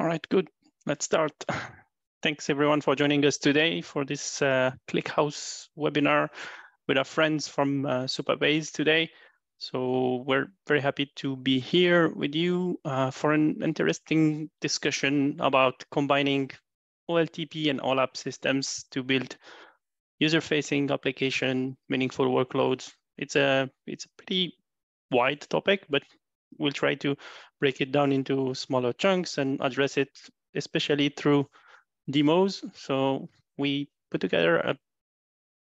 All right, good. Let's start. Thanks everyone for joining us today for this ClickHouse webinar with our friends from Supabase today. So we're very happy to be here with you for an interesting discussion about combining OLTP and OLAP systems to build user-facing application, meaningful workloads. It's a pretty wide topic, but we'll try to break it down into smaller chunks and address it, especially through demos. So we put together a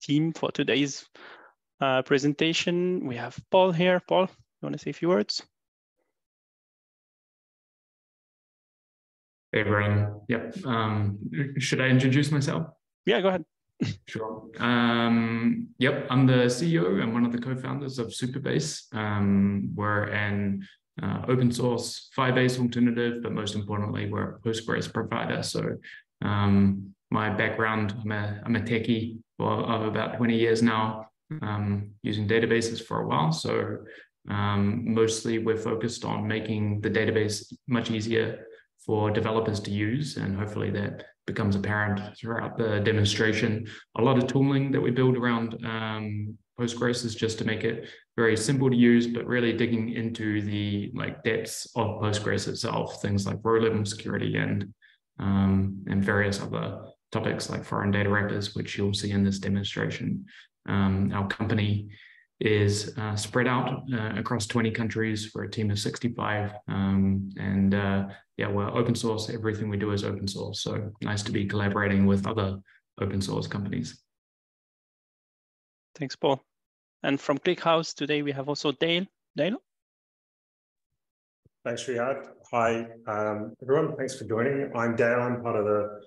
team for today's presentation. We have Paul here. Paul, you want to say a few words? Hey, everyone. Yep. Should I introduce myself? Yeah, go ahead. Sure. Yep, I'm the CEO and one of the co-founders of Supabase. We're an open source Firebase alternative, but most importantly, we're a Postgres provider. So my background, I'm a techie of about 20 years now, using databases for a while. So mostly we're focused on making the database much easier for developers to use, and hopefully that becomes apparent throughout the demonstration. A lot of tooling that we build around Postgres is just to make it very simple to use, but really digging into the depths of Postgres itself, things like row level security and various other topics like foreign data wrappers, which you'll see in this demonstration. Our company is spread out across 20 countries. We're a team of 65, yeah, we're open source. Everything we do is open source. So nice to be collaborating with other open source companies. Thanks, Paul. And from ClickHouse today, we have also Dale. Dale? Thanks, Riyad. Hi, everyone. Thanks for joining. I'm Dale. I'm part of the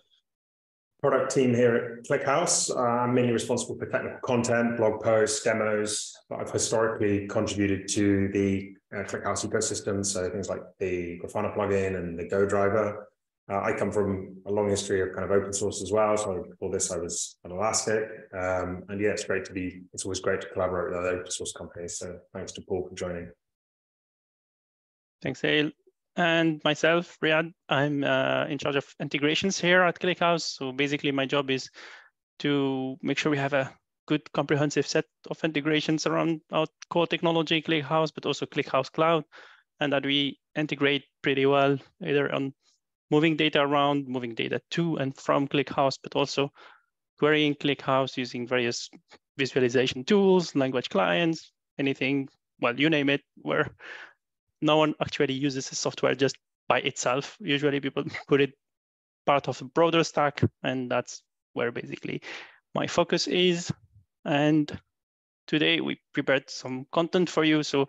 product team here at ClickHouse. I'm mainly responsible for technical content, blog posts, demos, but I've historically contributed to the ClickHouse ecosystem, so things like the Grafana plugin and the Go driver. I come from a long history of kind of open source as well, so before this I was at Elastic, and yeah, it's always great to collaborate with other open source companies, so thanks to Paul for joining. Thanks, Dale. And myself, Riyad, I'm in charge of integrations here at ClickHouse. So basically my job is to make sure we have a good comprehensive set of integrations around our core technology, ClickHouse, but also ClickHouse Cloud, and that we integrate pretty well, either on moving data around, moving data to and from ClickHouse, but also querying ClickHouse using various visualization tools, language clients, anything, well, you name it, where no one actually uses the software just by itself. Usually people put it part of a broader stack, and that's where basically my focus is. And today we prepared some content for you. So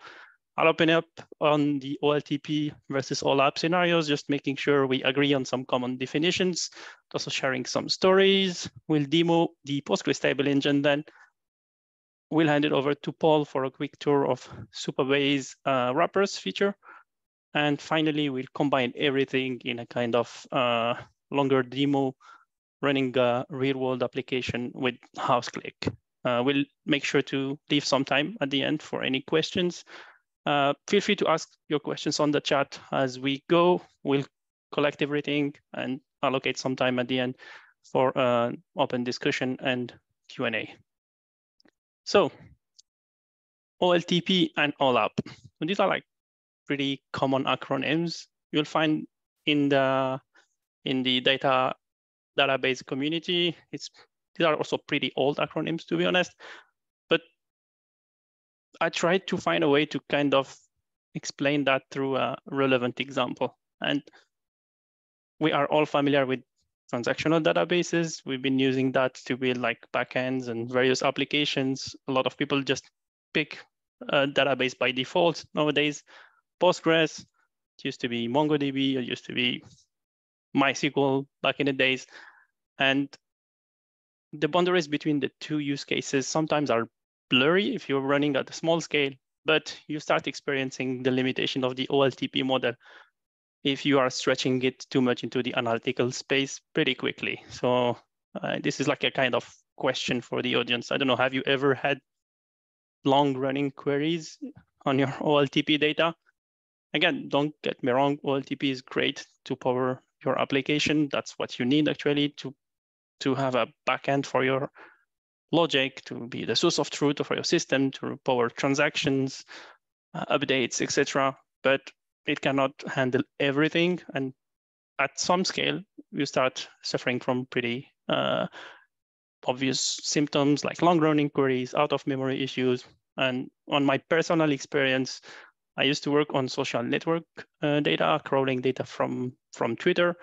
I'll open up on the OLTP versus OLAP scenarios, just making sure we agree on some common definitions, also sharing some stories. We'll demo the Postgres Table Engine, then we'll hand it over to Paul for a quick tour of Supabase wrappers feature. And finally, we'll combine everything in a kind of longer demo running a real-world application with HouseClick. We'll make sure to leave some time at the end for any questions. Feel free to ask your questions on the chat as we go. We'll collect everything and allocate some time at the end for open discussion and Q&A. So OLTP and OLAP. So these are like pretty common acronyms you'll find in the database community. These are also pretty old acronyms, to be honest. But I tried to find a way to kind of explain that through a relevant example. And we are all familiar with transactional databases. We've been using that to build like backends and various applications. A lot of people just pick a database by default nowadays. Postgres, it used to be MongoDB, it used to be MySQL back in the days. And the boundaries between the two use cases sometimes are blurry if you're running at a small scale, but you start experiencing the limitation of the OLTP model if you are stretching it too much into the analytical space pretty quickly. So this is like a kind of question for the audience. I don't know, have you ever had long-running queries on your OLTP data? Again, don't get me wrong, OLTP is great to power your application. That's what you need actually to have a backend for your logic, to be the source of truth for your system, to power transactions, updates, etc. But it cannot handle everything. And at some scale, you start suffering from pretty obvious symptoms like long-running queries, out-of-memory issues. And on my personal experience, I used to work on social network data, crawling data from Twitter.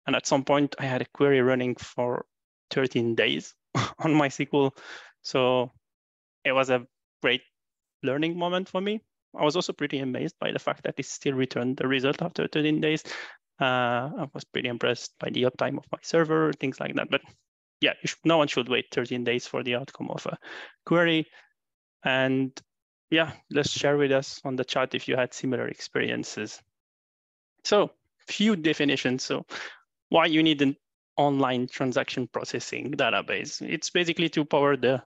And at some point, I had a query running for 13 days on MySQL. So it was a great learning moment for me. I was also pretty amazed by the fact that it still returned the result after 13 days. I was pretty impressed by the uptime of my server, things like that. But yeah, no one should wait 13 days for the outcome of a query. And yeah, let's share with us on the chat if you had similar experiences. So few definitions. So why you need an online transaction processing database? It's basically to power the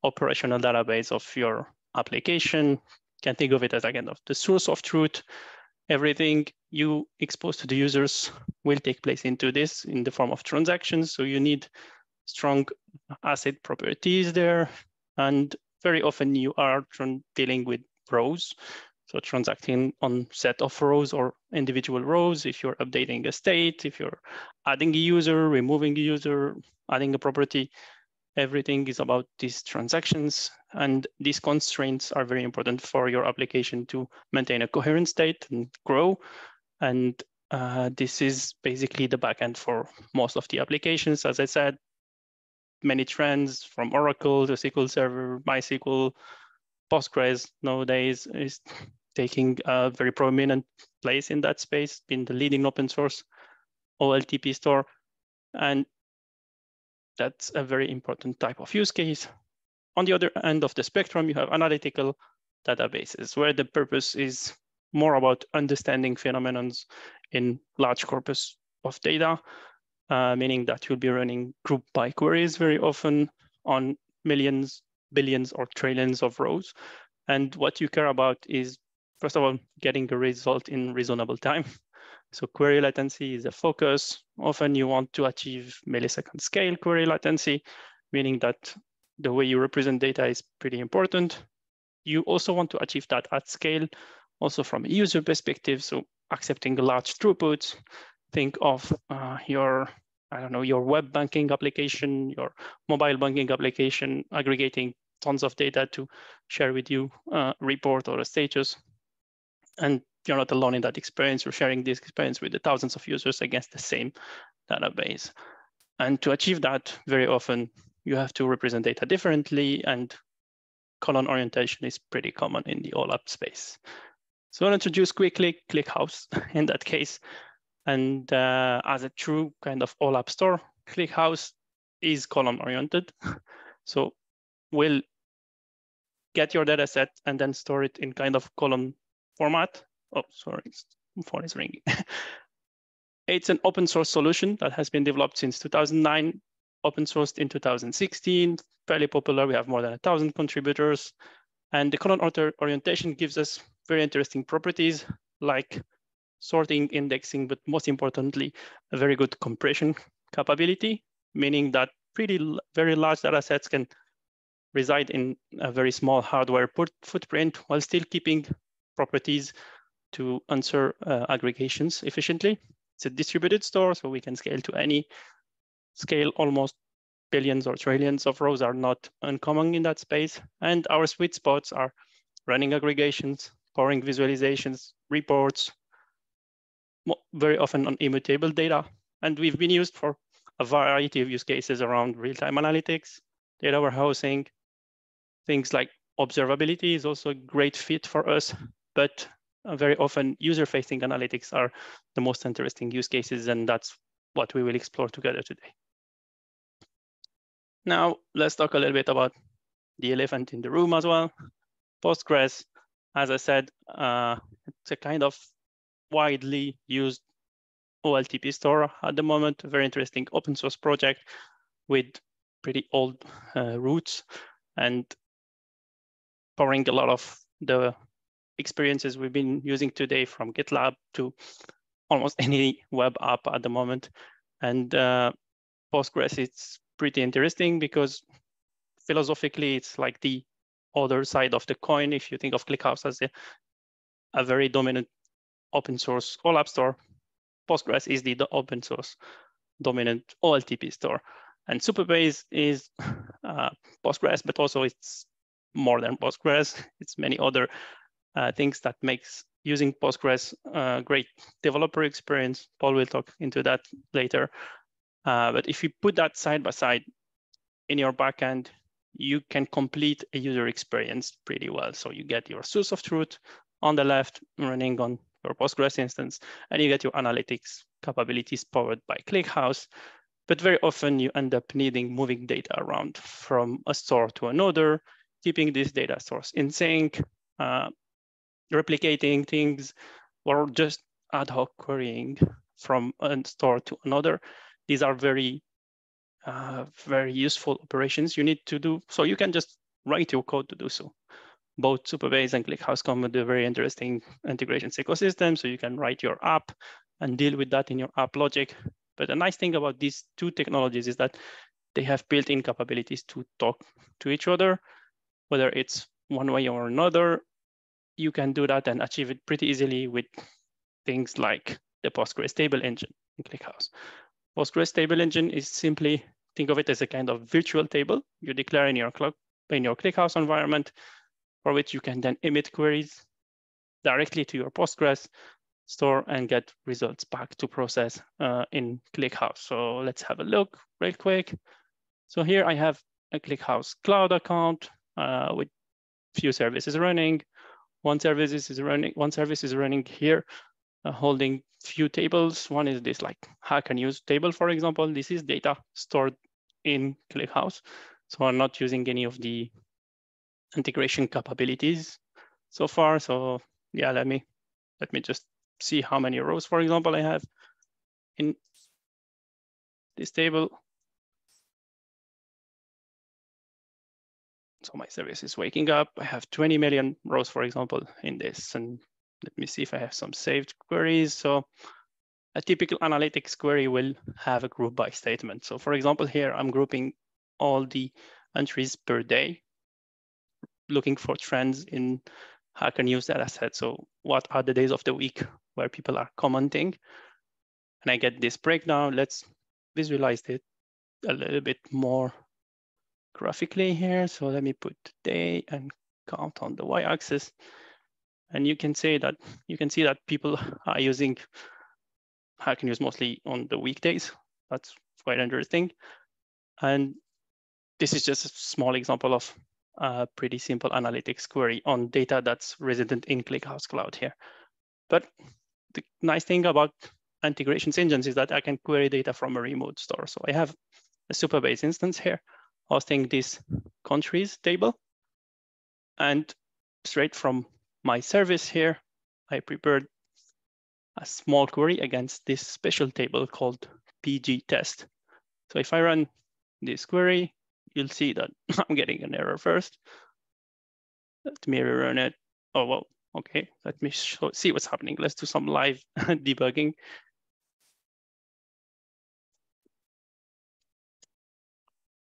operational database of your application. You can think of it as again of the source of truth. Everything you expose to the users will take place into this in the form of transactions. So you need strong asset properties there. And very often you are dealing with rows. So transacting on set of rows or individual rows, if you're updating a state, if you're adding a user, removing a user, adding a property, everything is about these transactions. And these constraints are very important for your application to maintain a coherent state and grow. And this is basically the backend for most of the applications. As I said, many trends from Oracle to SQL Server, MySQL, Postgres nowadays is taking a very prominent place in that space, being the leading open source OLTP store. And that's a very important type of use case. On the other end of the spectrum, you have analytical databases, where the purpose is more about understanding phenomena in large corpus of data, meaning that you'll be running group by queries very often on millions, billions, or trillions of rows. And what you care about is, first of all, getting a result in reasonable time. So query latency is a focus. Often you want to achieve millisecond scale query latency, meaning that the way you represent data is pretty important. You also want to achieve that at scale, also from a user perspective. So accepting large throughputs. Think of your web banking application, your mobile banking application, aggregating tons of data to share with you a report or a status. And you're not alone in that experience. You're sharing this experience with the thousands of users against the same database. And to achieve that, very often you have to represent data differently, and column orientation is pretty common in the OLAP space. So I'll introduce quickly ClickHouse in that case. And as a true kind of OLAP store, ClickHouse is column-oriented. So we'll get your data set and then store it in kind of column format. Oh, sorry, my phone is ringing. It's an open source solution that has been developed since 2009, open sourced in 2016, fairly popular. We have more than 1,000 contributors. And the column orientation gives us very interesting properties like sorting, indexing, but most importantly, a very good compression capability, meaning that very large data sets can reside in a very small hardware footprint while still keeping properties to answer aggregations efficiently. It's a distributed store, so we can scale to any scale. Almost billions or trillions of rows are not uncommon in that space. And our sweet spots are running aggregations, powering visualizations, reports, very often on immutable data. And we've been used for a variety of use cases around real-time analytics, data warehousing, things like observability is also a great fit for us, but very often user-facing analytics are the most interesting use cases, and that's what we will explore together today. Now, let's talk a little bit about the elephant in the room as well. Postgres, as I said, it's a kind of widely used OLTP store at the moment, a very interesting open source project with pretty old roots and powering a lot of the experiences we've been using today, from GitLab to almost any web app at the moment. And Postgres, it's pretty interesting because philosophically, it's like the other side of the coin. If you think of ClickHouse as a very dominant open source OLAP store, Postgres is the open source dominant OLTP store. And Supabase is Postgres, but also it's more than Postgres. It's many other things that makes using Postgres a great developer experience. Paul will talk into that later. But if you put that side by side in your backend, you can complete a user experience pretty well. So you get your source of truth on the left running on your Postgres instance, and you get your analytics capabilities powered by ClickHouse. But very often you end up needing moving data around from a store to another, keeping this data source in sync, replicating things, or just ad hoc querying from a store to another. These are very useful operations you need to do. So you can just write your code to do so. Both Supabase and ClickHouse come with a very interesting integrations ecosystem. So you can write your app and deal with that in your app logic. But the nice thing about these two technologies is that they have built-in capabilities to talk to each other, whether it's one way or another. You can do that and achieve it pretty easily with things like the Postgres Table Engine in ClickHouse. Postgres Table Engine is simply, think of it as a kind of virtual table you declare in your ClickHouse environment, for which you can then emit queries directly to your Postgres store and get results back to process in ClickHouse. So let's have a look real quick. So here I have a ClickHouse Cloud account with few services running. One service is running here, holding few tables. One is this like hack and use table, for example. This is data stored in ClickHouse. So I'm not using any of the integration capabilities so far. So yeah, let me just see how many rows, for example, I have in this table. So my service is waking up. I have 20 million rows, for example, in this. And let me see if I have some saved queries. So a typical analytics query will have a group by statement. So for example, here I'm grouping all the entries per day, looking for trends in hack and use data set. So what are the days of the week where people are commenting? And I get this breakdown. Let's visualize it a little bit more graphically here. So let me put day and count on the y-axis. And you can see that people are using hack and use mostly on the weekdays. That's quite interesting. And this is just a small example of a pretty simple analytics query on data that's resident in ClickHouse Cloud here. But the nice thing about integrations engines is that I can query data from a remote store. So I have a Supabase instance here hosting this countries table. And straight from my service here, I prepared a small query against this special table called PG test. So if I run this query, you'll see that I'm getting an error first. Let me rerun it. Oh, well, okay. Let me see what's happening. Let's do some live debugging.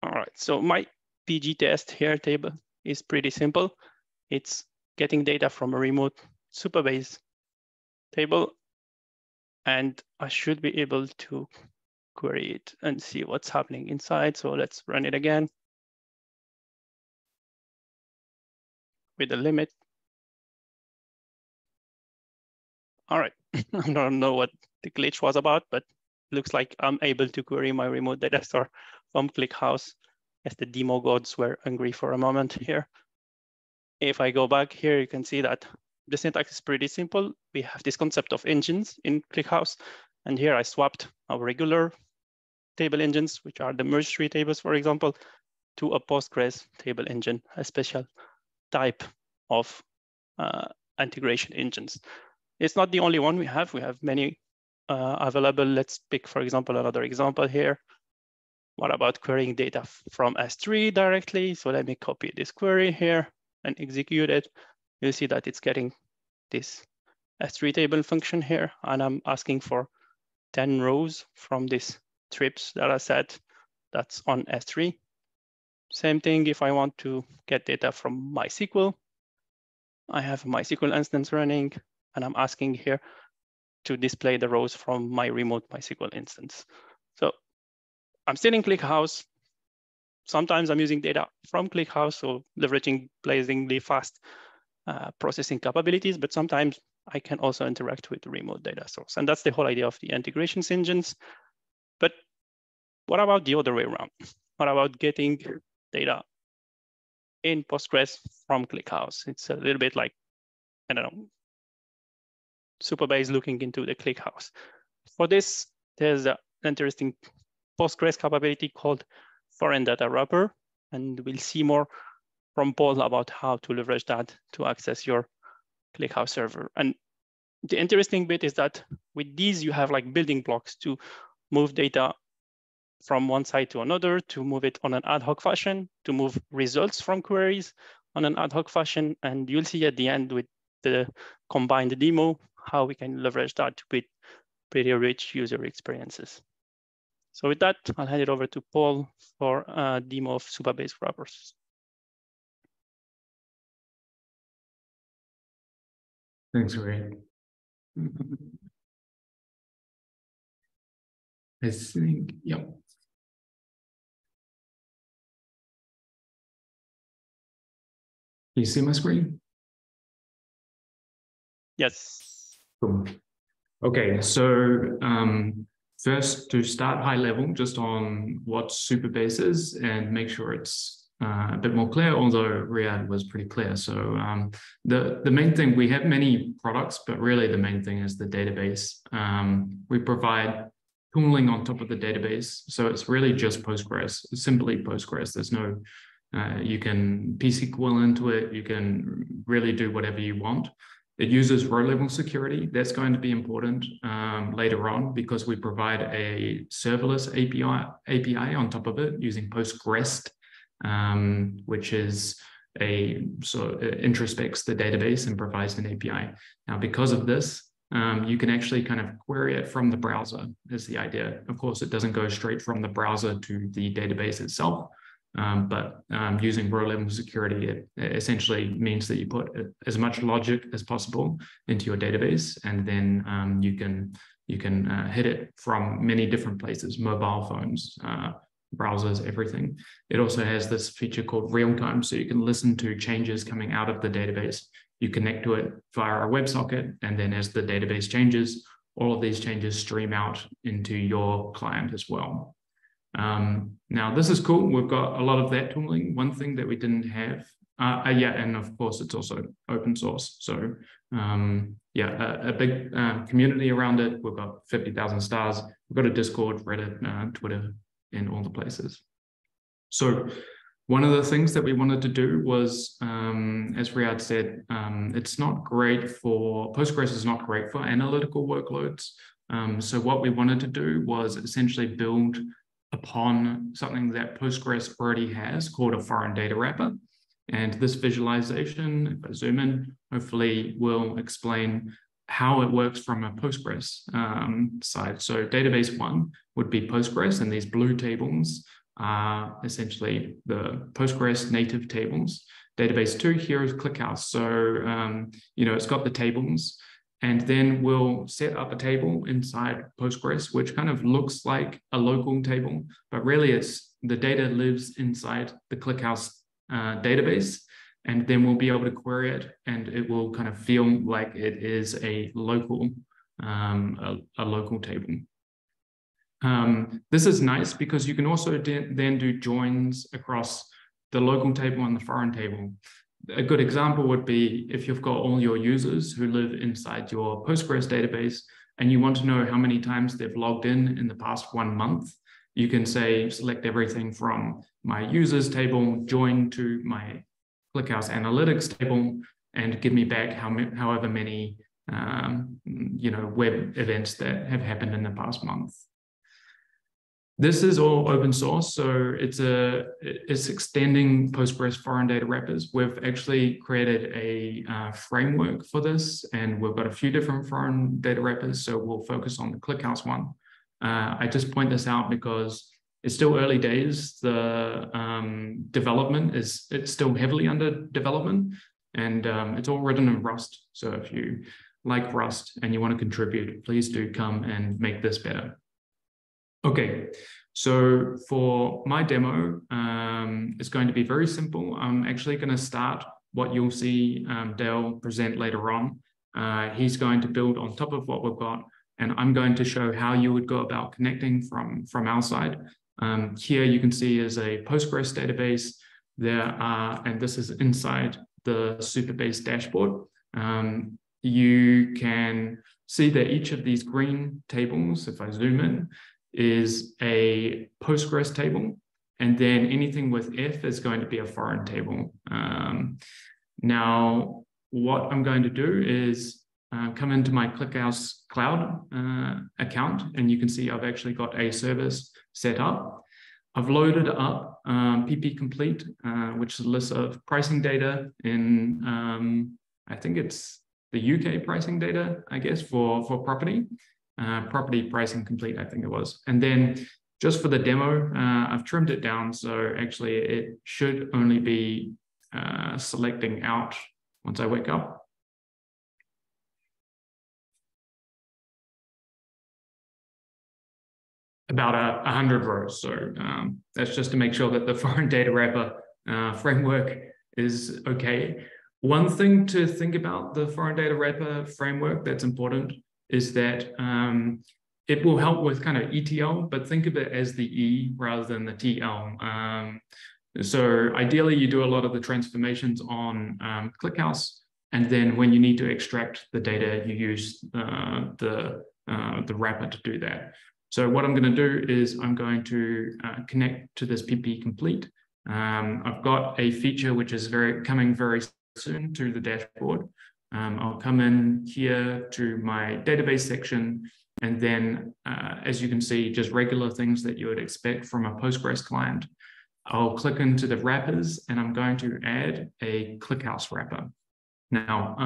All right, so my PG test here table is pretty simple. It's getting data from a remote Supabase table, and I should be able to query it and see what's happening inside. So let's run it again with a limit. All right, I don't know what the glitch was about, but looks like I'm able to query my remote data store from ClickHouse. Yes, the demo gods were angry for a moment here. If I go back here, you can see that the syntax is pretty simple. We have this concept of engines in ClickHouse, and here I swapped our regular table engines, which are the merge tree tables, for example, to a Postgres table engine, a special type of integration engines. It's not the only one we have. We have many available. Let's pick, for example, another example here. What about querying data from S3 directly? So let me copy this query here and execute it. You'll see that it's getting this S3 table function here, and I'm asking for 10 rows from this trips data set that's on S3. Same thing if I want to get data from MySQL. I have a MySQL instance running, and I'm asking here to display the rows from my remote MySQL instance. So I'm still in ClickHouse. Sometimes I'm using data from ClickHouse, so leveraging blazingly fast processing capabilities, but sometimes I can also interact with the remote data source. And that's the whole idea of the integrations engines. But what about the other way around? What about getting data in Postgres from ClickHouse? It's a little bit like, I don't know, Supabase looking into the ClickHouse. For this, there's an interesting Postgres capability called Foreign Data Wrapper, and we'll see more from Paul about how to leverage that to access your ClickHouse server. And the interesting bit is that with these, you have like building blocks to move data from one side to another, to move it on an ad hoc fashion, to move results from queries on an ad hoc fashion. And you'll see at the end with the combined demo, how we can leverage that to build pretty rich user experiences. So with that, I'll hand it over to Paul for a demo of Supabase wrappers. Thanks, Ray. I think, yep. Can you see my screen? Yes. Cool. Okay, so first to start high level, just on what Supabase is and make sure it's a bit more clear, although Riyadh was pretty clear. So the main thing, we have many products, but really the main thing is the database. We provide tooling on top of the database. So it's really just Postgres, simply Postgres. There's no, you can PSQL into it. You can really do whatever you want. It uses row-level security. That's going to be important later on because we provide a serverless API on top of it using Postgres, which is it introspects the database and provides an API. Now, because of this, you can actually kind of query it from the browser is the idea. Of course, it doesn't go straight from the browser to the database itself. But using row-level security, it essentially means that you put as much logic as possible into your database, and then you can hit it from many different places: mobile phones, browsers, everything. It also has this feature called real-time, so you can listen to changes coming out of the database. You connect to it via a WebSocket, and then as the database changes, all of these changes stream out into your client as well. Now this is cool. We've got a lot of that tooling. One thing that we didn't have, and of course it's also open source. So a big community around it. We've got 50,000 stars. We've got a Discord, Reddit, Twitter, and all the places. So one of the things that we wanted to do was, as Riyadh said, it's not great for, Postgres is not great for analytical workloads. So what we wanted to do was essentially build upon something that Postgres already has called a foreign data wrapper. And this visualization, if I zoom in, hopefully will explain how it works from a Postgres side. So database one would be Postgres, and these blue tables are essentially the Postgres native tables. Database two here is ClickHouse. So, it's got the tables. And then we'll set up a table inside Postgres, which kind of looks like a local table, but really it's the data lives inside the ClickHouse database. And then we'll be able to query it, and it will kind of feel like it is a local table. This is nice because you can also then do joins across the local table and the foreign table. A good example would be if you've got all your users who live inside your Postgres database and you want to know how many times they've logged in the past 1 month, you can say, select everything from my users table, join to my ClickHouse analytics table, and give me back however many web events that have happened in the past month. This is all open source, so it's extending Postgres Foreign Data Wrappers. We've actually created a framework for this, and we've got a few different foreign data wrappers, so we'll focus on the ClickHouse one. I just point this out because it's still early days. The development it's still heavily under development, and it's all written in Rust. So if you like Rust and you want to contribute, please do come and make this better. Okay, so for my demo, it's going to be very simple. I'm actually going to start what you'll see Dale present later on. He's going to build on top of what we've got, and I'm going to show how you would go about connecting from our side. Here you can see is a Postgres database. There are, and this is inside the Supabase dashboard. You can see that each of these green tables, if I zoom in, is a Postgres table, and then anything with F is going to be a foreign table. Now, what I'm going to do is come into my ClickHouse Cloud account, and you can see I've actually got a service set up. I've loaded up PP Complete, which is a list of pricing data in, I think it's the UK pricing data, I guess, for property. Property pricing complete, I think it was. And then just for the demo, I've trimmed it down. So actually it should only be selecting out once I wake up. About 100 rows. So that's just to make sure that the foreign data wrapper framework is okay. One thing to think about the foreign data wrapper framework that's important is that it will help with kind of ETL, but think of it as the E rather than the TL. So ideally, you do a lot of the transformations on ClickHouse, and then when you need to extract the data, you use the wrapper to do that. So what I'm going to do is I'm going to connect to this PP Complete. I've got a feature which is coming very soon to the dashboard. I'll come in here to my database section, and then as you can see, just regular things that you would expect from a Postgres client. I'll click into the wrappers, and I'm going to add a ClickHouse wrapper. Now,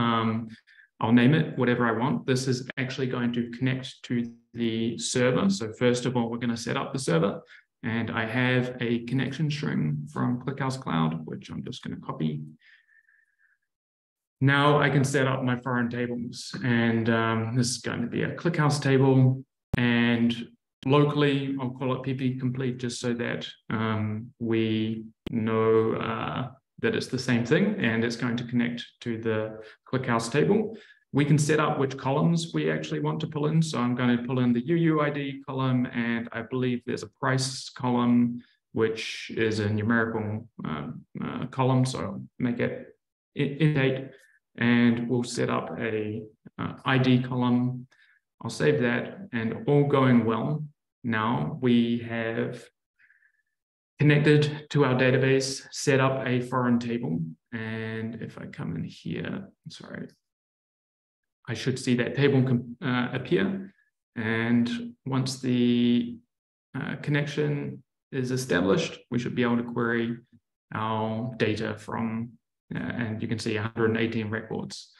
I'll name it whatever I want. This is actually going to connect to the server. So first of all, we're going to set up the server, and I have a connection string from ClickHouse Cloud, which I'm just going to copy. Now I can set up my foreign tables, and this is going to be a ClickHouse table, and locally I'll call it PP Complete just so that we know that it's the same thing, and it's going to connect to the ClickHouse table. We can set up which columns we actually want to pull in. So I'm going to pull in the UUID column, and I believe there's a price column, which is a numerical column. So I'll make it indate, and we'll set up a ID column. I'll save that, and all going well. Now we have connected to our database, set up a foreign table. And if I come in here, sorry, I should see that table appear. And once the connection is established, we should be able to query our data from, and you can see 118 records.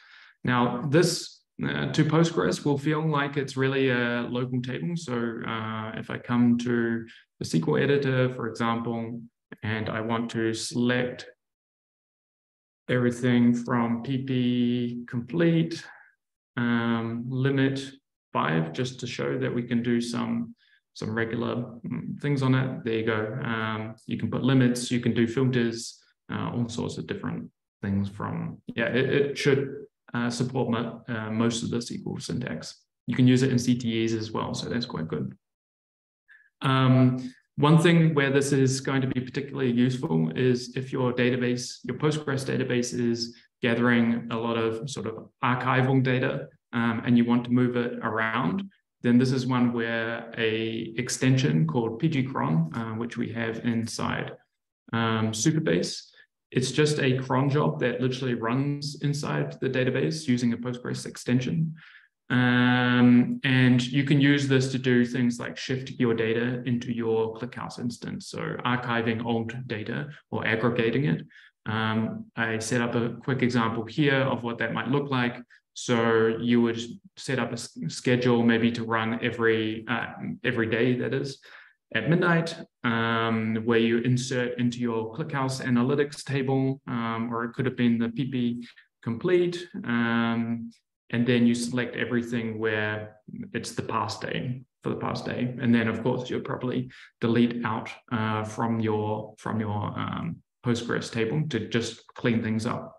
Now this to Postgres will feel like it's really a local table. So if I come to the SQL editor, for example, and I want to select everything from PP Complete, limit 5, just to show that we can do some regular things on it. There you go. You can put limits, you can do filters, all sorts of different things from, it should support most of the SQL syntax. You can use it in CTEs as well, so that's quite good. One thing where this is going to be particularly useful is if your database, your Postgres database is gathering a lot of sort of archival data and you want to move it around, then this is one where a extension called pgcron, which we have inside Supabase. It's just a cron job that literally runs inside the database using a Postgres extension. And you can use this to do things like shift your data into your ClickHouse instance, so archiving old data or aggregating it. I set up a quick example here of what that might look like. So you would set up a schedule maybe to run every day, that is, at midnight, where you insert into your ClickHouse analytics table, or it could have been the PP complete, and then you select everything where it's the past day for the past day, and then of course you'll probably delete out from your Postgres table to just clean things up.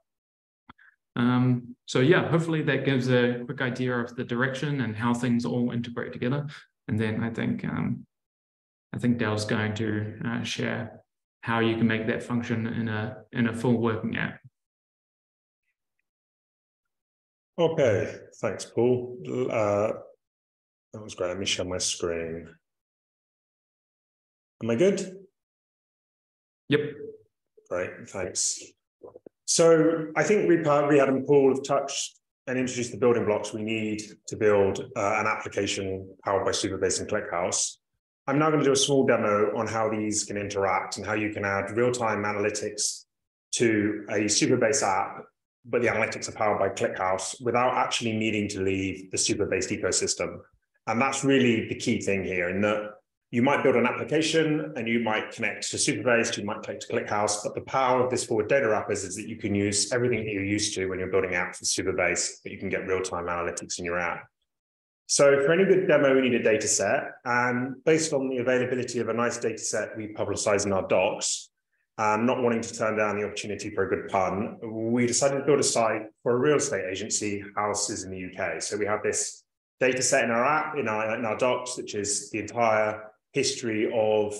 So yeah, hopefully that gives a quick idea of the direction and how things all integrate together. And then I think Dale's going to share how you can make that function in a full working app. Okay, thanks, Paul. That was great. Let me share my screen. Am I good? Yep. Great, thanks. So I think Rihad and Paul have touched and introduced the building blocks we need to build an application powered by Supabase and ClickHouse. I'm now going to do a small demo on how these can interact and how you can add real-time analytics to a Supabase app, but the analytics are powered by ClickHouse without actually needing to leave the Supabase ecosystem. And that's really the key thing here, in that you might build an application and you might connect to Supabase, you might connect to ClickHouse, but the power of this forward data wrappers is that you can use everything that you're used to when you're building apps with Supabase, but you can get real-time analytics in your app. So for any good demo, we need a data set. And based on the availability of a nice data set we publicize in our docs, not wanting to turn down the opportunity for a good pun, we decided to build a site for a real estate agency, houses in the UK. So we have this data set in our app, in our docs, which is the entire history of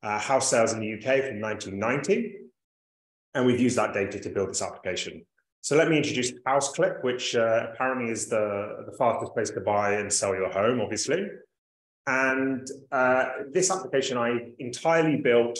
house sales in the UK from 1990. And we've used that data to build this application. So let me introduce HouseClick, which apparently is the fastest place to buy and sell your home, obviously. And this application I entirely built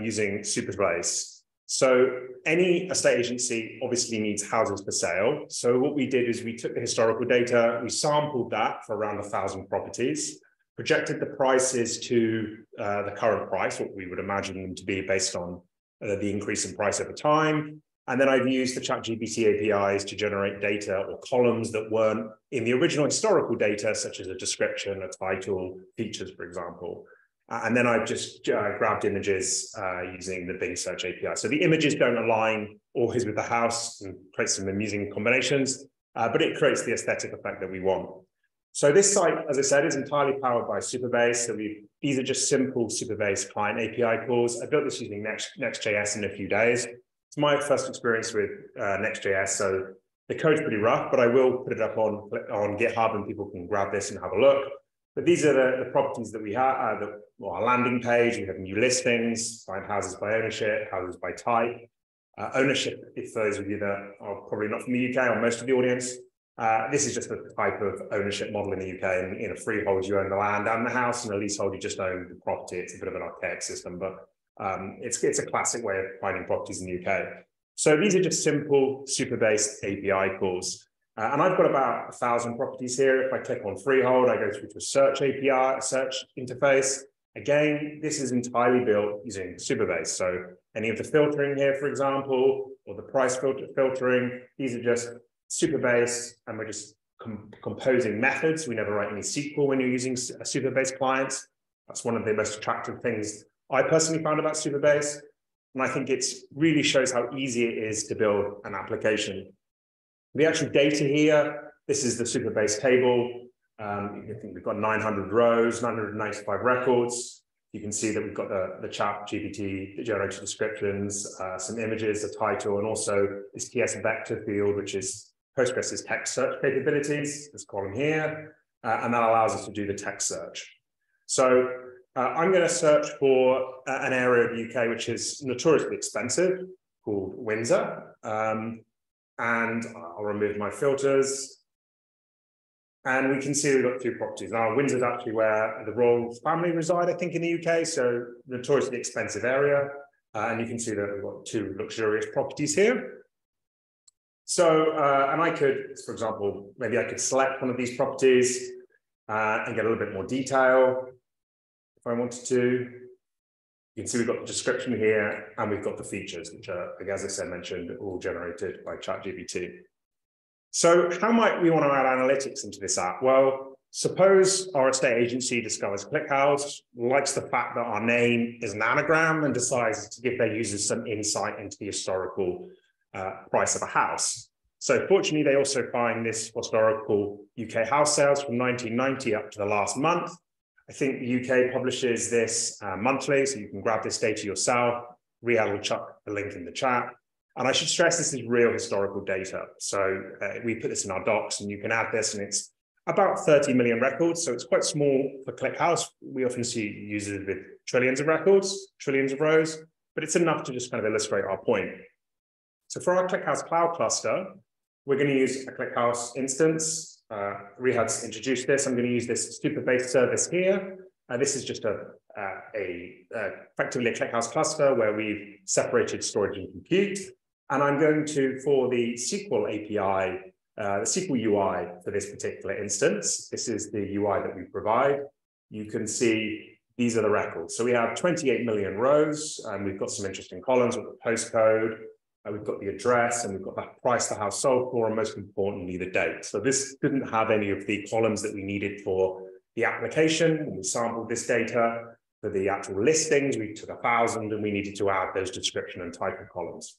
using Supabase. So any estate agency obviously needs houses for sale. So what we did is we took the historical data, we sampled that for around 1,000 properties, projected the prices to the current price, what we would imagine them to be based on the increase in price over time. And then I've used the ChatGPT APIs to generate data or columns that weren't in the original historical data, such as a description, a title, features, for example. And then I've just grabbed images using the Bing Search API. So the images don't align always with the house and create some amusing combinations, but it creates the aesthetic effect that we want. So this site, as I said, is entirely powered by Supabase. So these are just simple Supabase client API calls. I built this using Next.js in a few days. It's my first experience with Next.js, so the code's pretty rough, but I will put it up on GitHub and people can grab this and have a look. But these are the properties that we have, our landing page. We have new listings, find houses by ownership, houses by type. Ownership, if those of you that are probably not from the UK or most of the audience, this is just the type of ownership model in the UK. In a freehold, you own the land and the house, and a leasehold, you just own the property. It's a bit of an archaic system, but it's a classic way of finding properties in the UK. So these are just simple Supabase API calls. And I've got about 1,000 properties here. If I click on freehold, I go through to a search API, a search interface. Again, this is entirely built using Supabase. So any of the filtering here, for example, or the price filtering, these are just Supabase, and we're just composing methods. We never write any SQL when you're using Supabase clients. That's one of the most attractive things I personally found about Supabase. And I think it really shows how easy it is to build an application. The actual data here, this is the Supabase table. I think we've got 900 rows, 995 records. You can see that we've got the ChatGPT generated descriptions, some images, a title, and also this TS vector field, which is Postgres' text search capabilities, this column here, and that allows us to do the text search. So I'm going to search for an area of the UK which is notoriously expensive, called Windsor. And I'll remove my filters. And we can see we've got two properties. Now, Windsor is actually where the royal family reside, I think, in the UK, so notoriously expensive area. And you can see that we've got two luxurious properties here. So, and I could, for example, maybe I could select one of these properties. and get a little bit more detail if I wanted to. You can see we've got the description here and we've got the features, which are, as I said, mentioned, all generated by ChatGPT. So how might we want to add analytics into this app? Well, suppose our estate agency discovers ClickHouse, likes the fact that our name is an anagram and decides to give their users some insight into the historical price of a house. So fortunately, they also find this historical UK house sales from 1990 up to the last month. I think the UK publishes this monthly, so you can grab this data yourself. Riyadh will chuck a link in the chat. And I should stress this is real historical data. So we put this in our docs and you can add this, and it's about 30 million records. So it's quite small for ClickHouse. We often see users with trillions of records, trillions of rows, but it's enough to just kind of illustrate our point. So for our ClickHouse Cloud cluster, we're going to use a ClickHouse instance. Rihad's introduced this. I'm going to use this Supabase service here. This is just effectively a ClickHouse cluster where we've separated storage and compute. And I'm going to, for the SQL API, the SQL UI for this particular instance, this is the UI that we provide. You can see these are the records. So we have 28 million rows, and we've got some interesting columns with the postcode. We've got the address, and we've got the price the house sold for, and most importantly, the date. So this didn't have any of the columns that we needed for the application. When we sampled this data for the actual listings, we took 1,000, and we needed to add those description and title columns.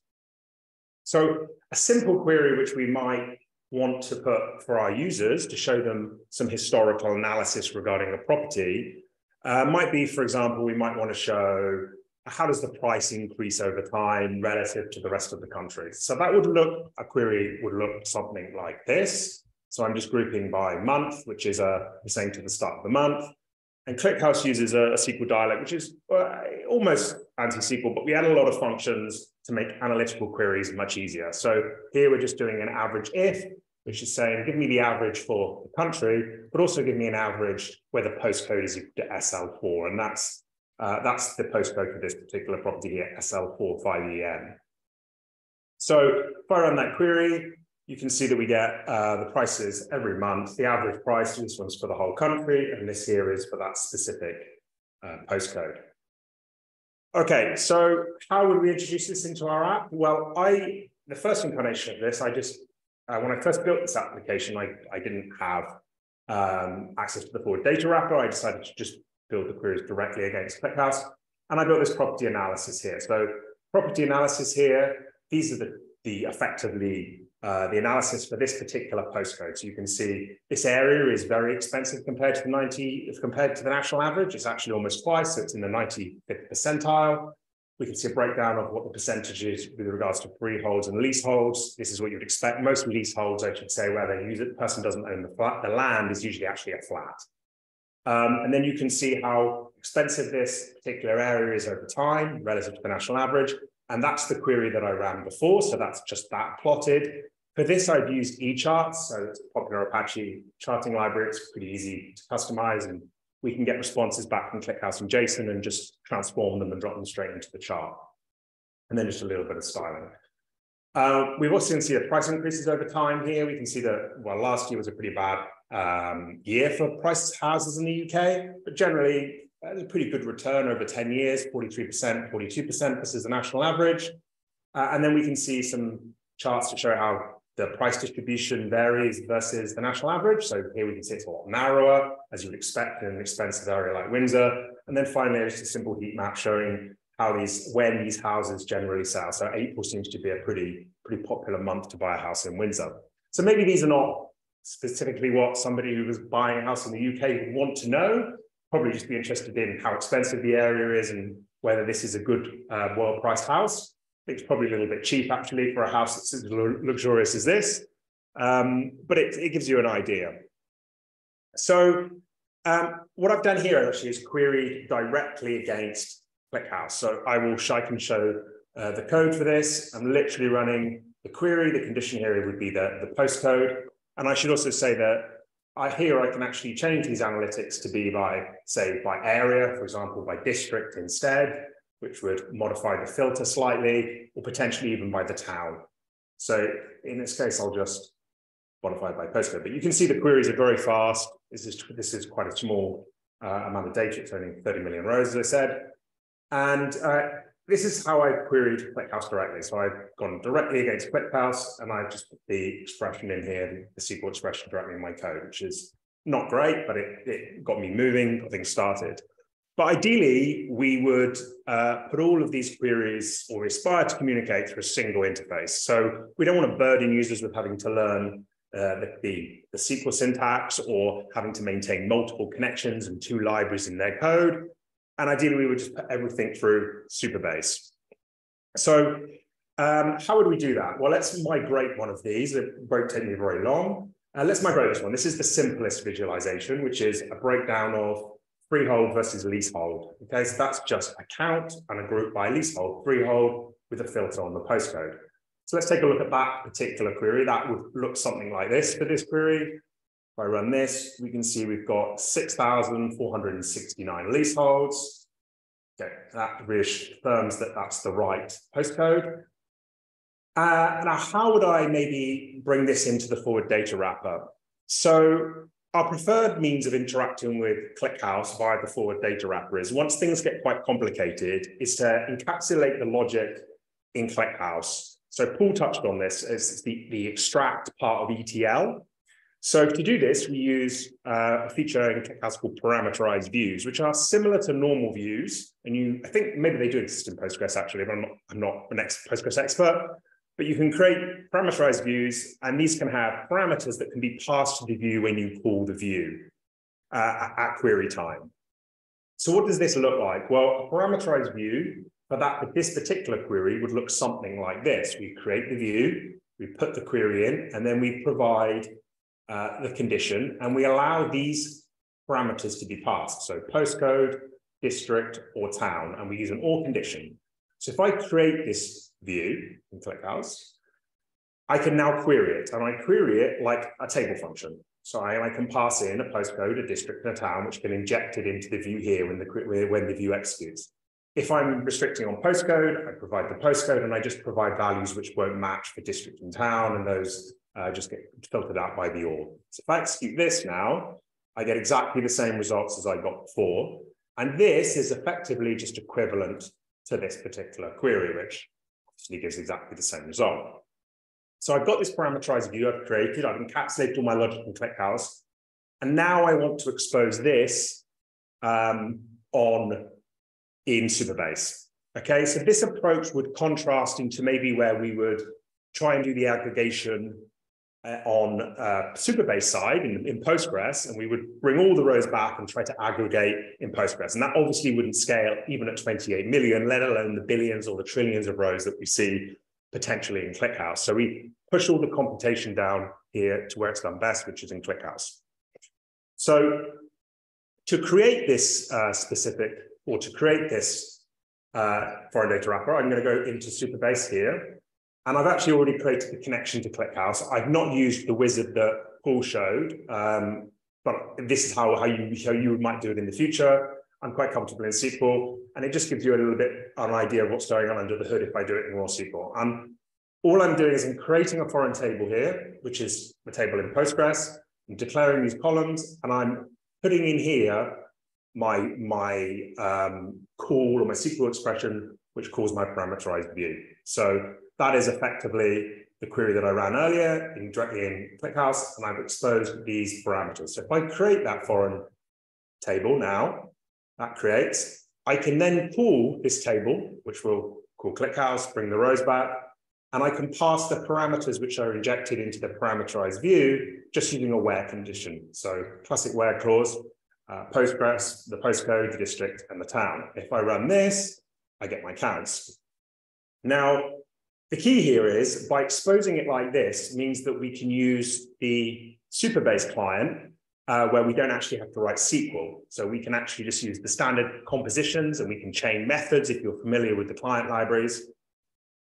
So a simple query which we might want to put for our users to show them some historical analysis regarding a property might be, for example, we might want to show how does the price increase over time relative to the rest of the country. So that would look, a query would look something like this. So I'm just grouping by month, which is saying to the start of the month. And ClickHouse uses a SQL dialect, which is almost anti-SQL, but we add a lot of functions to make analytical queries much easier. So here we're just doing an average if, which is saying, give me the average for the country, but also give me an average where the postcode is equal to SL4. And that's the postcode for this particular property here, SL4 5EN. So if I run that query, you can see that we get the prices every month. The average price, this one's for the whole country, and this here is for that specific postcode. Okay, so how would we introduce this into our app? Well, the first incarnation of this, when I first built this application, I didn't have access to the Forward Data Wrapper. I decided to just build the queries directly against ClickHouse, and I built this property analysis here. So property analysis here, these are effectively the analysis for this particular postcode. So you can see this area is very expensive compared to the national average. It's actually almost twice, so it's in the 95th percentile. We can see a breakdown of what the percentage is with regards to freeholds and leaseholds. This is what you'd expect. Most leaseholds, I should say, where the person doesn't own the flat, the land is usually actually a flat. And then you can see how expensive this particular area is over time relative to the national average. And that's the query that I ran before. So that's just that plotted. For this, I've used eCharts. So it's a popular Apache charting library. It's pretty easy to customize, and we can get responses back from ClickHouse and JSON and just transform them and drop them straight into the chart. And then just a little bit of styling. We've also seen the price increases over time here. We can see that, well, last year was a pretty bad year for price houses in the UK, but generally, a pretty good return over 10 years, 43%, 42% versus the national average. And then we can see some charts to show how the price distribution varies versus the national average. So here we can see it's a lot narrower, as you would expect in an expensive area like Windsor. And then finally, there's a simple heat map showing how when these houses generally sell. So April seems to be a pretty popular month to buy a house in Windsor. So maybe these are not specifically what somebody who was buying a house in the UK would want to know. Probably just be interested in how expensive the area is and whether this is a good well-priced house. I think it's probably a little bit cheap actually for a house that's as luxurious as this, but it gives you an idea. So what I've done here actually is queried directly against ClickHouse. So I can show the code for this. I'm literally running the query. The condition here would be the postcode. And I should also say that here I can actually change these analytics to be by area, for example, by district instead, which would modify the filter slightly, or potentially even by the town. So in this case, I'll just modified by postcode. But you can see the queries are very fast. This is quite a small amount of data. It's only 30 million rows, as I said. And this is how I queried ClickHouse directly. So I've gone directly against ClickHouse, and I've just put the expression in here, the SQL expression directly in my code, which is not great, but it got me moving, got things started. But ideally, we would put all of these queries, or aspire to communicate through a single interface. So we don't want to burden users with having to learn the SQL syntax, or having to maintain multiple connections and 2 libraries in their code. And ideally, we would just put everything through Supabase. So how would we do that? Well, let's migrate one of these. It won't take me very long. Let's migrate this one. This is the simplest visualization, which is a breakdown of freehold versus leasehold. Okay, so that's just a count and a group by leasehold, freehold, with a filter on the postcode. So let's take a look at that particular query. That would look something like this for this query. If I run this, we can see we've got 6,469 leaseholds. Okay, that reaffirms that that's the right postcode. Now, how would I maybe bring this into the forward data wrapper? So our preferred means of interacting with ClickHouse via the forward data wrapper is, once things get quite complicated, is to encapsulate the logic in ClickHouse. So Paul touched on this as the extract part of ETL. So to do this, we use a feature in ClickHouse called parameterized views, which are similar to normal views. And I think maybe they do exist in Postgres actually, but I'm not an Postgres expert. But you can create parameterized views, and these can have parameters that can be passed to the view when you call the view at query time. So what does this look like? Well, a parameterized view for this particular query would look something like this. We create the view, we put the query in, and then we provide the condition, and we allow these parameters to be passed. So postcode, district, or town, and we use an or condition. So if I create this view in ClickHouse, I can now query it, and I query it like a table function. So I can pass in a postcode, a district, and a town, which can inject it into the view here when the view executes. If I'm restricting on postcode, I provide the postcode, and I just provide values which won't match for district and town, and those just get filtered out by the OR. So if I execute this now, I get exactly the same results as I got before. And this is effectively just equivalent to this particular query, which obviously gives exactly the same result. So I've got this parameterized view I've created. I've encapsulated all my logic in ClickHouse. And now I want to expose this in Supabase. Okay, so this approach would contrast into maybe where we would try and do the aggregation on Supabase side in Postgres, and we would bring all the rows back and try to aggregate in Postgres. And that obviously wouldn't scale even at 28 million, let alone the billions or the trillions of rows that we see potentially in ClickHouse. So we push all the computation down here to where it's done best, which is in ClickHouse. So to create this foreign data wrapper, I'm going to go into Supabase here. And I've actually already created the connection to ClickHouse. I've not used the wizard that Paul showed, but this is how you might do it in the future. I'm quite comfortable in SQL, and it just gives you a little bit of an idea of what's going on under the hood if I do it in raw SQL. All I'm doing is I'm creating a foreign table here, which is a table in Postgres. I'm declaring these columns, and I'm putting in here my call or my SQL expression, which calls my parameterized view. So that is effectively the query that I ran earlier directly in ClickHouse, and I've exposed these parameters. So if I create that foreign table now, that creates, I can then pull this table, which we'll call ClickHouse, bring the rows back, and I can pass the parameters which are injected into the parameterized view just using a where condition. So classic where clause, Postgres, the postcode, the district, and the town. If I run this, I get my counts. Now, the key here is by exposing it like this means that we can use the Supabase client where we don't actually have to write SQL. So we can actually just use the standard compositions, and we can chain methods if you're familiar with the client libraries.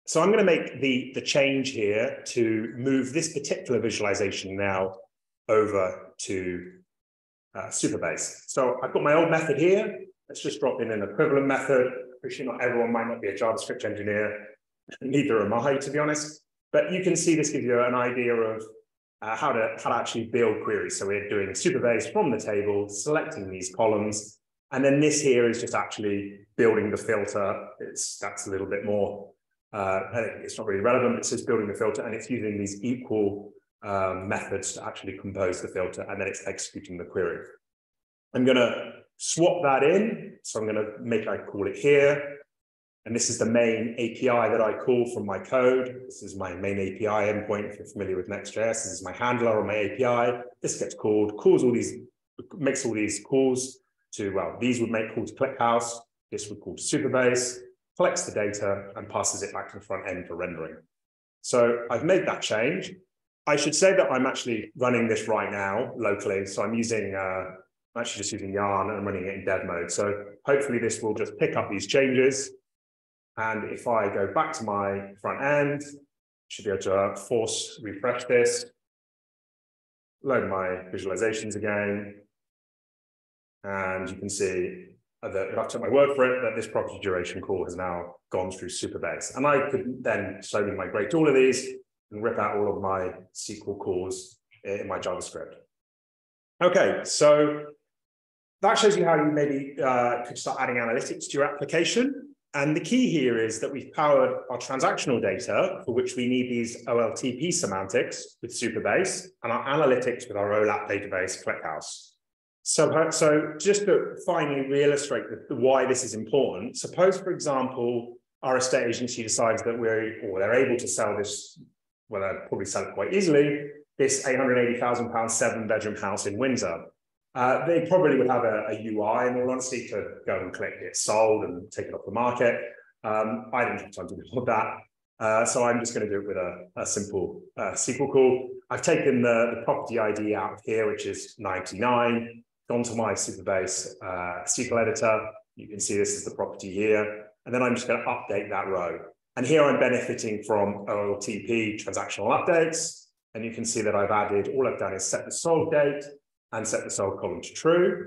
So I'm going to make the change here to move this particular visualization now over to Supabase. So I've got my old method here. Let's just drop in an equivalent method. Appreciate not everyone might not be a JavaScript engineer. Neither am I, to be honest. But you can see this gives you an idea of how to actually build queries. So we're doing Supabase from the table, selecting these columns, and then this here is just actually building the filter. That's a little bit more, it's not really relevant. It's just building the filter, and it's using these equal methods to actually compose the filter, and then it's executing the query. I'm going to swap that in. So I'm going to I call it here. And this is the main API that I call from my code. This is my main API endpoint. If you're familiar with Next.js, this is my handler on my API. This gets called, makes all these calls to, well, these would make calls to ClickHouse. This would call to Supabase, collects the data, and passes it back to the front end for rendering. So I've made that change. I should say that I'm actually running this right now locally. So I'm using, I'm actually just using Yarn and I'm running it in dev mode. So hopefully this will just pick up these changes. And if I go back to my front end, should be able to force refresh this, load my visualizations again. And you can see that if I took my word for it, that this property duration call has now gone through Supabase. And I could then slowly migrate all of these and rip out all of my SQL calls in my JavaScript. Okay, so that shows you how you maybe could start adding analytics to your application. And the key here is that we've powered our transactional data, for which we need these OLTP semantics with Supabase, and our analytics with our OLAP database, ClickHouse. So just to finally re-illustrate why this is important, suppose, for example, our estate agency decides that they're able to sell this, well, they'll probably sell it quite easily, this £880,000 7-bedroom house in Windsor. They probably would have a UI, in all honesty, to go and click it sold and take it off the market. I didn't have time to do all that. So I'm just going to do it with a simple SQL call. I've taken the property ID out of here, which is 99, gone to my Supabase SQL editor. You can see this is the property here. And then I'm just going to update that row. And here I'm benefiting from OLTP transactional updates. And you can see that I've added, all I've done is set the sold date and set the sold column to true.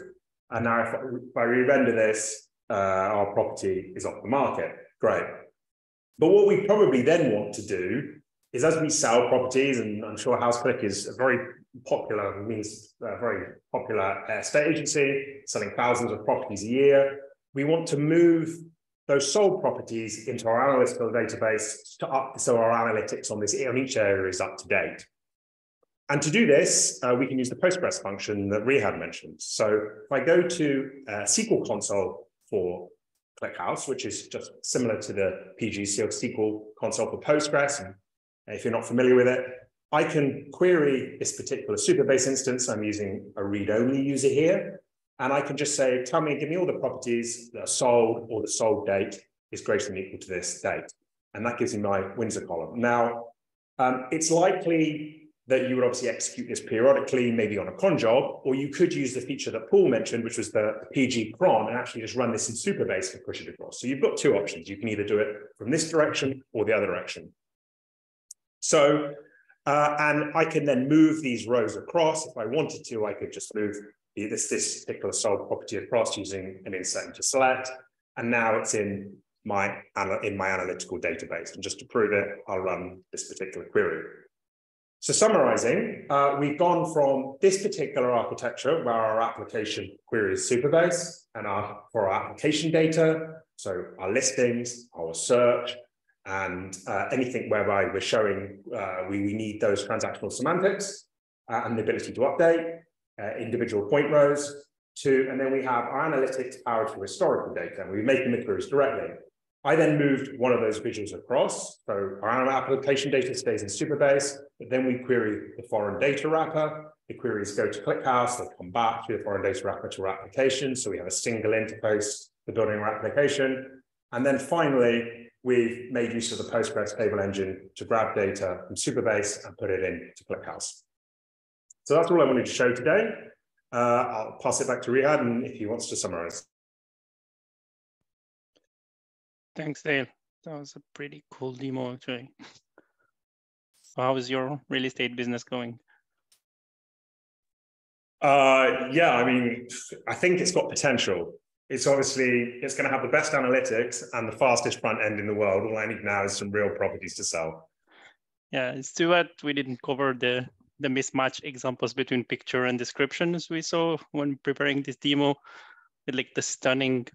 And now if I re-render this, our property is off the market. Great. But what we probably then want to do is, as we sell properties, and I'm sure HouseClick is a very popular estate agency, selling thousands of properties a year, we want to move those sold properties into our analytical database so our analytics on each area is up to date. And to do this, we can use the Postgres function that Rihad mentioned. So if I go to SQL console for ClickHouse, which is just similar to the PG SQL console for Postgres, and if you're not familiar with it, I can query this particular Supabase instance. I'm using a read-only user here. And I can just say, give me all the properties that are sold, or the sold date is greater than or equal to this date. And that gives me my Windsor column. Now, it's likely that you would obviously execute this periodically, maybe on a cron job, or you could use the feature that Paul mentioned, which was the PG cron, and actually just run this in Supabase and push it across. So you've got two options. You can either do it from this direction or the other direction. So, and I can then move these rows across. If I wanted to, I could just move this particular sold property across using an insert into select. And now it's in my analytical database. And just to prove it, I'll run this particular query. So summarizing, we've gone from this particular architecture where our application queries Supabase and for our application data, so our listings, our search, and anything whereby we're showing we need those transactional semantics and the ability to update individual point rows and then we have our analytics powered for historical data, and we're making the queries directly. I then moved one of those visuals across. So our application data stays in Supabase, but then we query the foreign data wrapper. The queries go to ClickHouse, they come back through the foreign data wrapper to our application. So we have a single interface for building our application. And then finally, we've made use of the Postgres Table Engine to grab data from Supabase and put it into ClickHouse. So that's all I wanted to show today. I'll pass it back to Rihad, and if he wants to summarize. Thanks, Dale. That was a pretty cool demo, actually. So how is your real estate business going? Yeah, I mean, I think it's got potential. It's going to have the best analytics and the fastest front end in the world. All I need now is some real properties to sell. Yeah, it's too bad we didn't cover the the mismatch examples between picture and descriptions we saw when preparing this demo, with like the stunning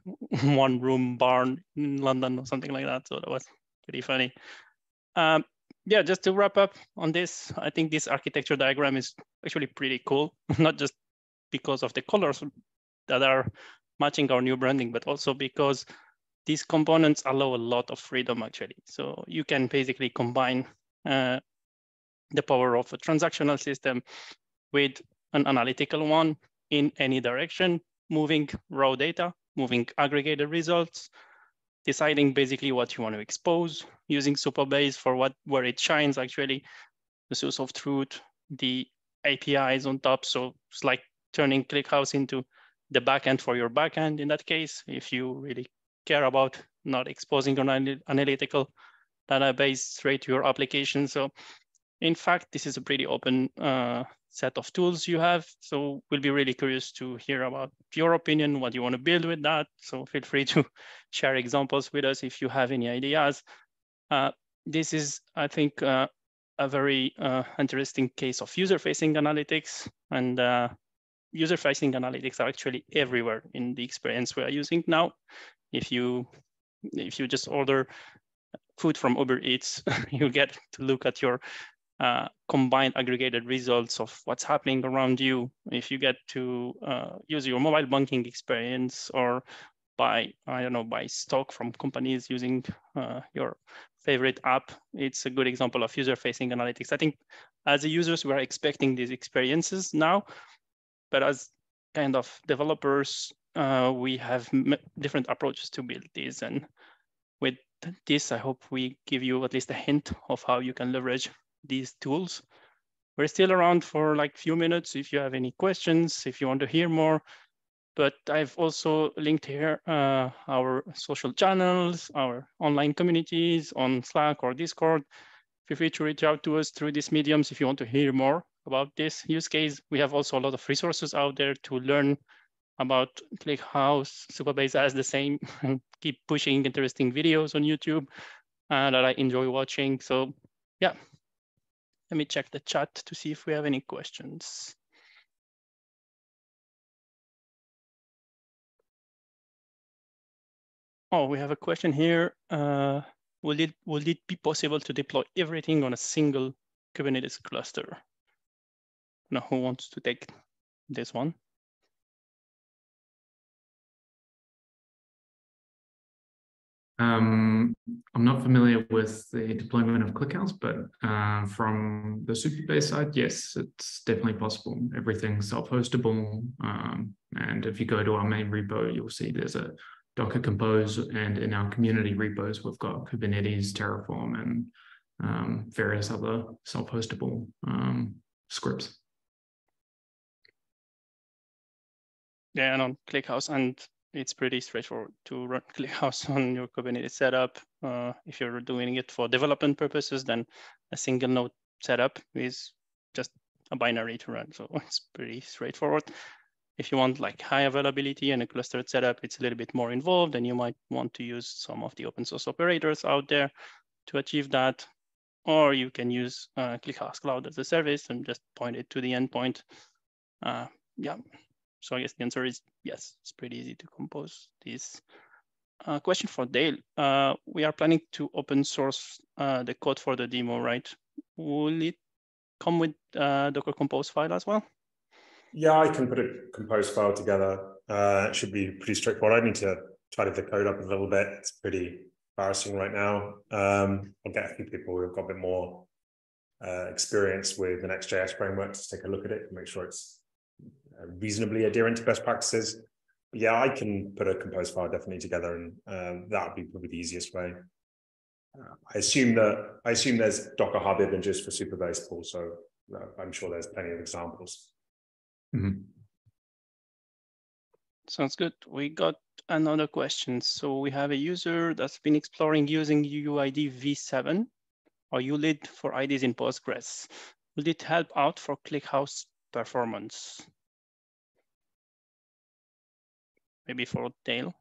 one-room barn in London or something like that. So that was pretty funny. Yeah, just to wrap up on this, I think this architecture diagram is actually pretty cool, not just because of the colors that are matching our new branding, but also because these components allow a lot of freedom actually. So you can basically combine the power of a transactional system with an analytical one in any direction, moving raw data, moving aggregated results, deciding basically what you want to expose, using Supabase for where it shines actually, the source of truth, the APIs on top. So it's like turning ClickHouse into the backend for your backend in that case, if you really care about not exposing an analytical database straight to your application. So in fact, this is a pretty open set of tools you have. So we'll be really curious to hear about your opinion, what you want to build with that. So feel free to share examples with us if you have any ideas. This is, I think, a very interesting case of user-facing analytics. And user-facing analytics are actually everywhere in the experience we are using now. If you just order food from Uber Eats, you get to look at your combined aggregated results of what's happening around you. If you get to use your mobile banking experience or buy stock from companies using your favorite app, it's a good example of user-facing analytics. I think as a users, we are expecting these experiences now, but as kind of developers, we have different approaches to build these. And with this, I hope we give you at least a hint of how you can leverage these tools. We're still around for like a few minutes if you have any questions, if you want to hear more. But I've also linked here our social channels, our online communities on Slack or Discord. Feel free to reach out to us through these mediums if you want to hear more about this use case. We have also a lot of resources out there to learn about ClickHouse. Supabase has the same, and keep pushing interesting videos on YouTube that I enjoy watching. So yeah, let me check the chat to see if we have any questions. Oh, we have a question here. Will it be possible to deploy everything on a single Kubernetes cluster? Now, who wants to take this one? I'm not familiar with the deployment of ClickHouse, but from the Supabase side, yes, it's definitely possible. Everything's self-hostable. And if you go to our main repo, you'll see there's a Docker Compose, and in our community repos, we've got Kubernetes, Terraform, and various other self-hostable scripts. Yeah, and on ClickHouse, and it's pretty straightforward to run ClickHouse on your Kubernetes setup. If you're doing it for development purposes, then a single node setup is just a binary to run. So it's pretty straightforward. If you want like high availability and a clustered setup, it's a little bit more involved, and you might want to use some of the open source operators out there to achieve that. Or you can use ClickHouse Cloud as a service and just point it to the endpoint. Yeah. So I guess the answer is yes, it's pretty easy to compose these. Question for Dale. We are planning to open source the code for the demo, right? Will it come with Docker Compose file as well? Yeah, I can put a compose file together. It should be pretty straightforward. I need to tidy the code up a little bit. It's pretty embarrassing right now. I'll get a few people who have got a bit more experience with the Next.js framework to take a look at it and make sure it's reasonably adherent to best practices. But yeah, I can put a compose file definitely together, and that would be probably the easiest way. I assume there's Docker Hub images for Supabase, Paul, so I'm sure there's plenty of examples. Mm-hmm. Sounds good. We got another question. So we have a user that's been exploring using UUID v7 or ULID for IDs in Postgres. Will it help out for ClickHouse performance? Maybe for Dale.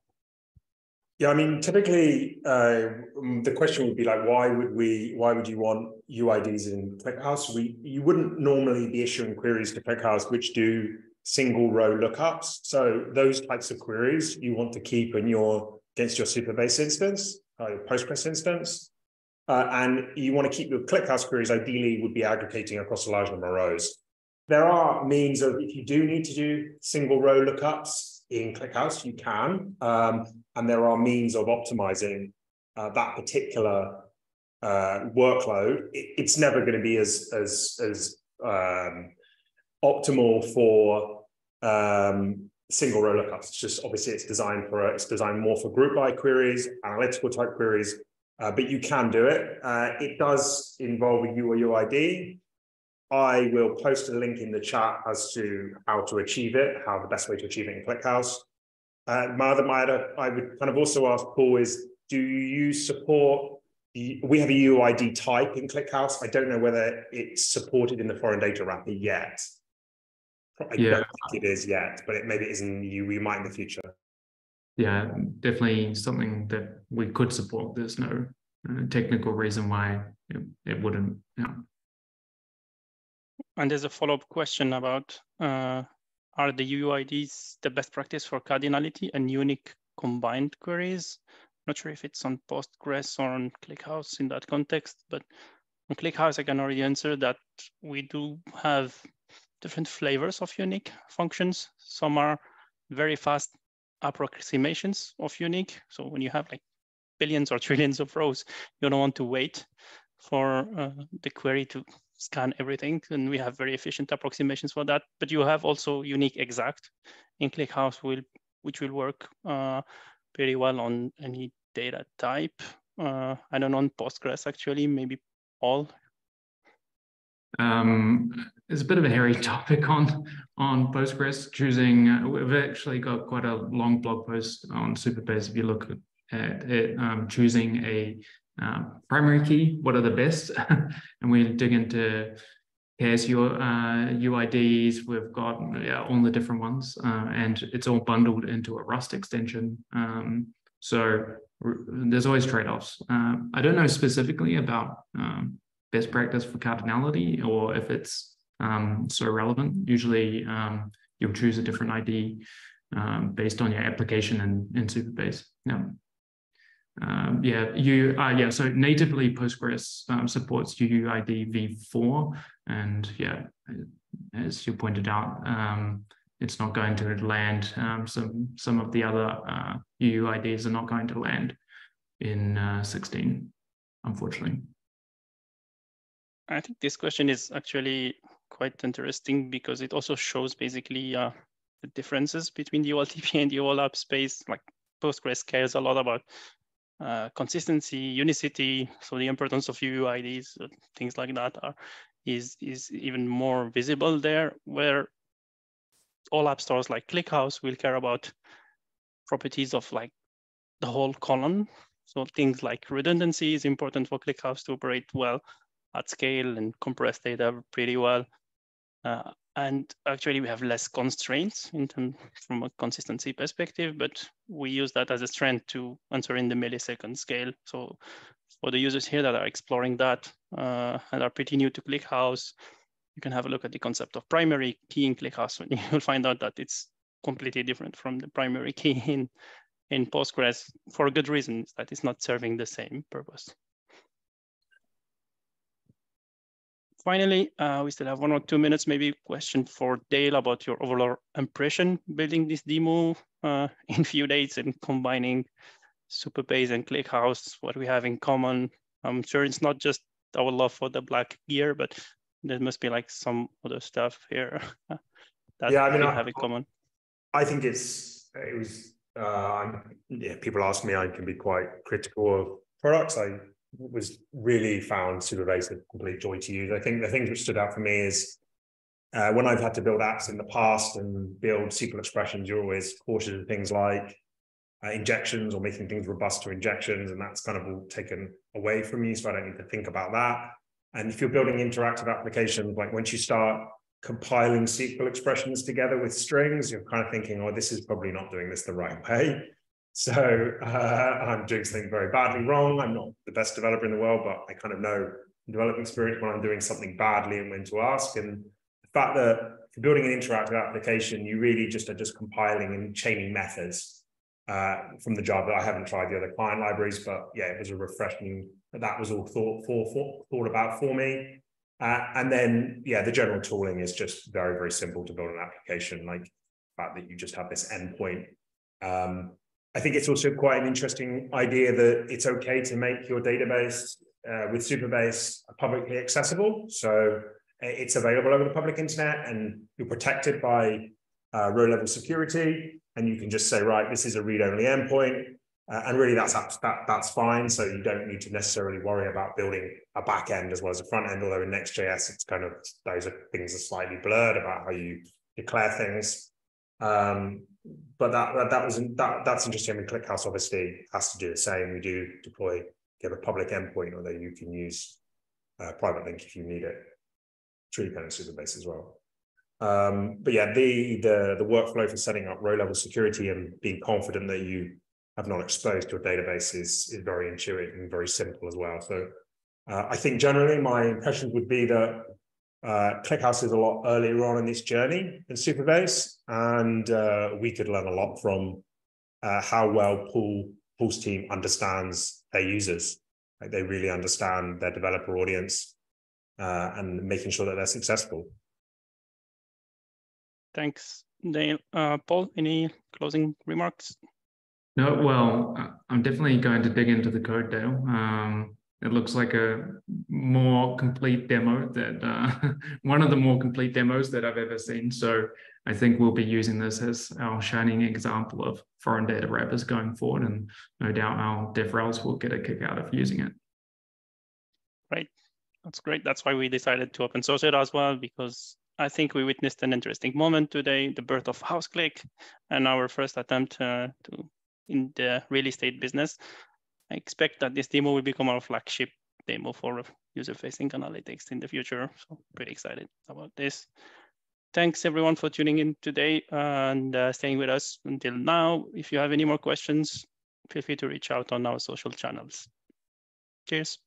Yeah, I mean, typically the question would be like, why would you want UIDs in ClickHouse? You wouldn't normally be issuing queries to ClickHouse which do single row lookups. So those types of queries you want to keep against your Supabase instance, your Postgres instance. And you want to keep your ClickHouse queries, ideally would be aggregating across a large number of rows. There are means of, if you do need to do single row lookups in ClickHouse, you can. And there are means of optimizing that particular workload. It's never going to be as optimal for single row lookups. It's just obviously it's designed more for group by queries, analytical type queries, but you can do it. It does involve a UID. I will post a link in the chat as to how to achieve it, how the best way to achieve it in ClickHouse. My other I would kind of also ask Paul is, do you support, we have a UID type in ClickHouse. I don't know whether it's supported in the foreign data wrapper yet. I don't think it is yet, but maybe it is we might in the future. Yeah, definitely something that we could support. There's no technical reason why it wouldn't. Yeah. And there's a follow-up question about, are the UIDs the best practice for cardinality and unique combined queries? Not sure if it's on Postgres or on ClickHouse in that context, but on ClickHouse, I can already answer that we do have different flavors of unique functions. Some are very fast approximations of unique. So when you have like billions or trillions of rows, you don't want to wait for the query to scan everything, and we have very efficient approximations for that. But you have also unique exact in ClickHouse, which will work pretty well on any data type. I don't know on Postgres actually, maybe all. It's a bit of a hairy topic on Postgres. Choosing, we've actually got quite a long blog post on Supabase. If you look at it, choosing a primary key, what are the best? And we dig into KSU UIDs. We've got all the different ones, and it's all bundled into a Rust extension. So there's always trade-offs. I don't know specifically about best practice for cardinality or if it's so relevant. Usually you'll choose a different ID based on your application in Supabase. So natively Postgres supports UUID v4, and as you pointed out, it's not going to land. Some of the other UUIDs are not going to land in 16, unfortunately. I think this question is actually quite interesting because it also shows basically the differences between the OLTP and the OLAP space. Like Postgres cares a lot about consistency, unicity, so the importance of UUIDs, things like that is even more visible there, where OLAP stores like ClickHouse will care about properties of like the whole column. So things like redundancy is important for ClickHouse to operate well at scale and compress data pretty well. And actually we have less constraints from a consistency perspective, but we use that as a strength to answer in the millisecond scale. So for the users here that are exploring that and are pretty new to ClickHouse, you can have a look at the concept of primary key in ClickHouse, and you'll find out that it's completely different from the primary key in Postgres for good reasons, that it's not serving the same purpose. Finally, we still have 1 or 2 minutes, maybe question for Dale about your overall impression building this demo in a few days and combining Supabase and ClickHouse, what we have in common. I'm sure it's not just our love for the black gear, but there must be like some other stuff here that we have in common. I think people ask me, I can be quite critical of products. I really found Supabase a complete joy to use. I think the things which stood out for me is when I've had to build apps in the past and build SQL expressions, you're always cautious of things like injections or making things robust to injections, and that's kind of all taken away from you, so I don't need to think about that. And if you're building interactive applications, like once you start compiling SQL expressions together with strings, you're kind of thinking, oh, this is probably not doing this the right way. So I'm doing something very badly wrong. I'm not the best developer in the world, but I kind of know development experience when I'm doing something badly and when to ask. And the fact that if you're building an interactive application, you really just are just compiling and chaining methods from the Java. I haven't tried the other client libraries, but yeah, it was a refreshing. That was all thought about for me. And then, yeah, the general tooling is just very, very simple to build an application. Like the fact that you just have this endpoint. I think it's also quite an interesting idea that it's okay to make your database with Supabase publicly accessible. So it's available over the public internet and you're protected by row-level security. And you can just say, right, this is a read-only endpoint. And really that's fine. So you don't need to necessarily worry about building a back end as well as a front end, although in Next.js, it's kind of, those things are slightly blurred about how you declare things. But that's interesting. I mean, ClickHouse obviously has to do the same. We do deploy, give a public endpoint, although you can use private link if you need it. It's really kind of Supabase as well. But yeah, the workflow for setting up row-level security and being confident that you have not exposed your database is very intuitive and very simple as well. So I think generally my impressions would be that ClickHouse is a lot earlier on in this journey than Supabase, and we could learn a lot from how well Paul's team understands their users. Like they really understand their developer audience and making sure that they're successful. Thanks, Dale. Paul, any closing remarks? No, well, I'm definitely going to dig into the code, Dale. It looks like a more complete demo that one of the more complete demos that I've ever seen. So I think we'll be using this as our shining example of foreign data wrappers going forward. And no doubt our DevRels will get a kick out of using it. Right. That's great. That's why we decided to open source it as well, because I think we witnessed an interesting moment today, the birth of HouseClick and our first attempt in the real estate business. I expect that this demo will become our flagship demo for user-facing analytics in the future. So pretty excited about this. Thanks everyone for tuning in today and staying with us until now. If you have any more questions, feel free to reach out on our social channels. Cheers.